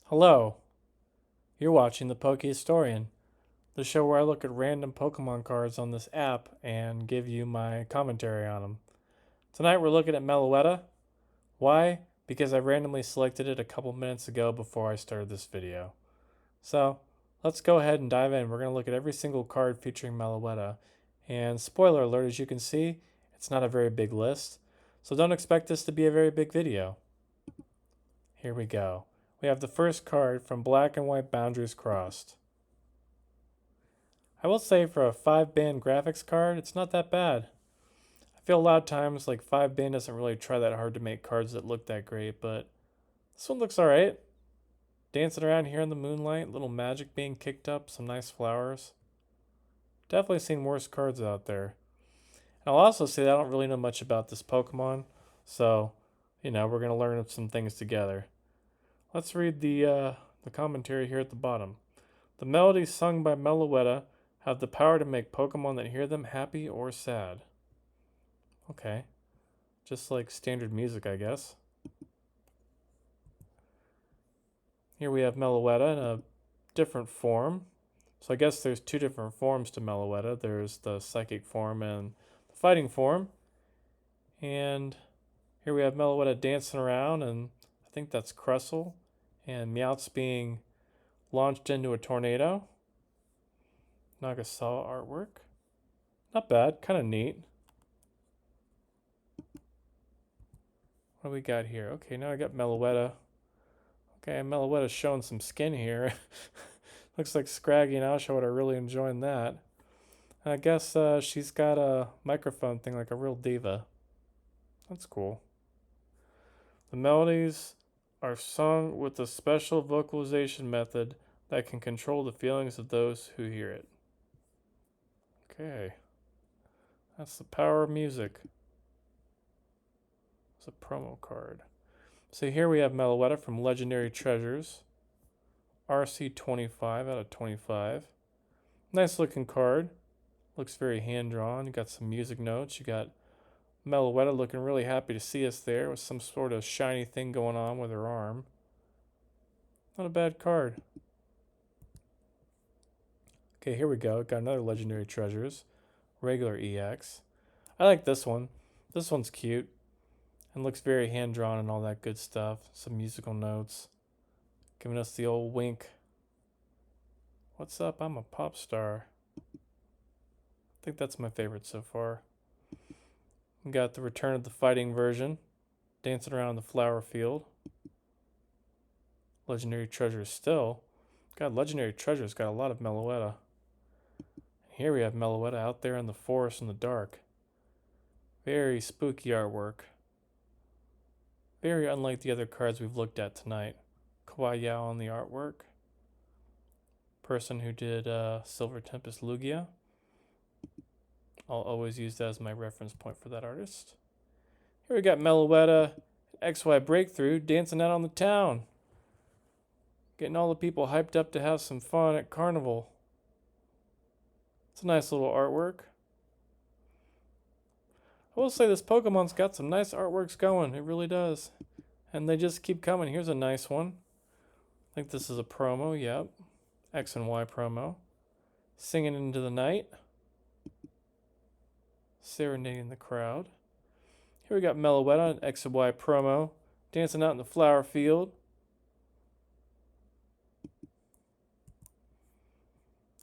Hello, you're watching the Poke Historian, the show where I look at random Pokemon cards on this app and give you my commentary on them. Tonight we're looking at Meloetta. Why? Because I randomly selected it a couple minutes ago before I started this video. So let's go ahead and dive in. We're going to look at every single card featuring Meloetta. And spoiler alert, as you can see, it's not a very big list. So don't expect this to be a very big video. Here we go. We have the first card from Black and White Boundaries Crossed. I will say for a 5-band graphics card, it's not that bad. I feel a lot of times like 5-band doesn't really try that hard to make cards that look that great, but this one looks alright. Dancing around here in the moonlight, little magic being kicked up, some nice flowers. Definitely seen worse cards out there. And I'll also say that I don't really know much about this Pokemon, so, we're going to learn some things together. Let's read the commentary here at the bottom. The melodies sung by Meloetta have the power to make Pokemon that hear them happy or sad. Okay. Just like standard music, I guess. Here we have Meloetta in a different form. So I guess there's two different forms to Meloetta. There's the psychic form and the fighting form. And here we have Meloetta dancing around, and I think that's Crustle. And Meowth's being launched into a tornado. Nagasawa artwork. Not bad, kind of neat. What do we got here? Okay, now I got Meloetta. Okay, Meloetta's showing some skin here. Looks like Scraggy and Oshawott are really enjoying that. And I guess she's got a microphone thing like a real diva. That's cool. The melodies are sung with a special vocalization method that can control the feelings of those who hear it. Okay. That's the power of music. It's a promo card. So here we have Meloetta from Legendary Treasures. RC25 out of 25. Nice looking card. Looks very hand drawn. You got some music notes. You got Meloetta looking really happy to see us there with some sort of shiny thing going on with her arm. Not a bad card. Okay, here we go. Got another Legendary Treasures. Regular EX. I like this one. This one's cute. And looks very hand drawn and all that good stuff. Some musical notes. Giving us the old wink. What's up? I'm a pop star. I think that's my favorite so far. We got the Return of the Fighting version. Dancing around the flower field. Legendary Treasures still. God, Legendary Treasures got a lot of Meloetta. Here we have Meloetta out there in the forest in the dark. Very spooky artwork. Very unlike the other cards we've looked at tonight. Kawaii Yao on the artwork. Person who did Silver Tempest Lugia. I'll always use that as my reference point for that artist. Here we got Meloetta, XY Breakthrough, dancing out on the town. Getting all the people hyped up to have some fun at Carnival. It's a nice little artwork. I will say this Pokemon's got some nice artworks going. It really does. And they just keep coming. Here's a nice one. I think this is a promo. Yep. X and Y promo. Singing into the night. Serenading the crowd. Here we got Meloetta, an X and Y promo. Dancing out in the flower field.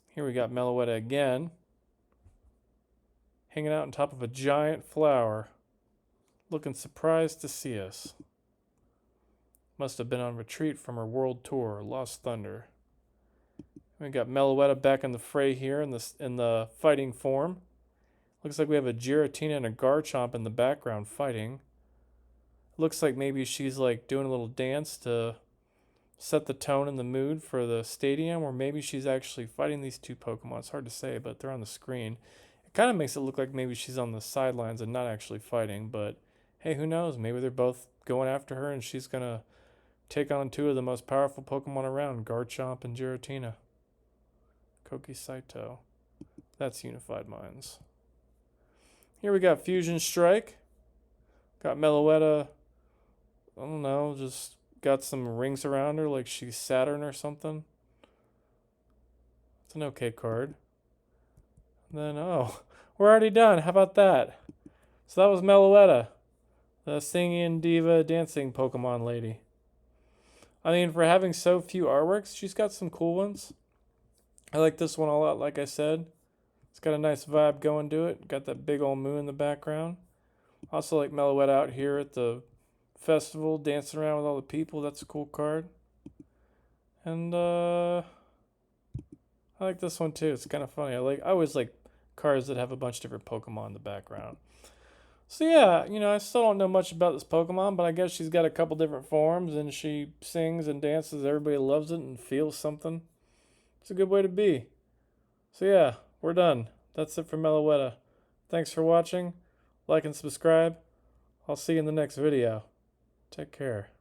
Here we got Meloetta again. Hanging out on top of a giant flower. Looking surprised to see us. Must have been on retreat from her world tour, Lost Thunder. We got Meloetta back in the fray here in the fighting form. Looks like we have a Giratina and a Garchomp in the background fighting. Looks like maybe she's like doing a little dance to set the tone and the mood for the stadium, or maybe she's actually fighting these two Pokemon. It's hard to say, but they're on the screen. It kind of makes it look like maybe she's on the sidelines and not actually fighting, but hey, who knows? Maybe they're both going after her and she's going to take on two of the most powerful Pokemon around, Garchomp and Giratina. Koki Saito. That's Unified Minds. Here we got Fusion Strike. Got Meloetta, I don't know, just got some rings around her like she's Saturn or something. It's an okay card. And then, oh, we're already done. How about that? So that was Meloetta, the singing diva dancing Pokemon lady. I mean, for having so few artworks, she's got some cool ones. I like this one a lot, like I said. It's got a nice vibe going to it. Got that big old moon in the background. Also like Meloetta out here at the festival, dancing around with all the people. That's a cool card. And I like this one too. It's kind of funny. I always like cards that have a bunch of different Pokemon in the background. So yeah, I still don't know much about this Pokemon, but I guess she's got a couple different forms and she sings and dances. Everybody loves it and feels something. It's a good way to be. So yeah, we're done. That's it for Meloetta. Thanks for watching. Like and subscribe. I'll see you in the next video. Take care.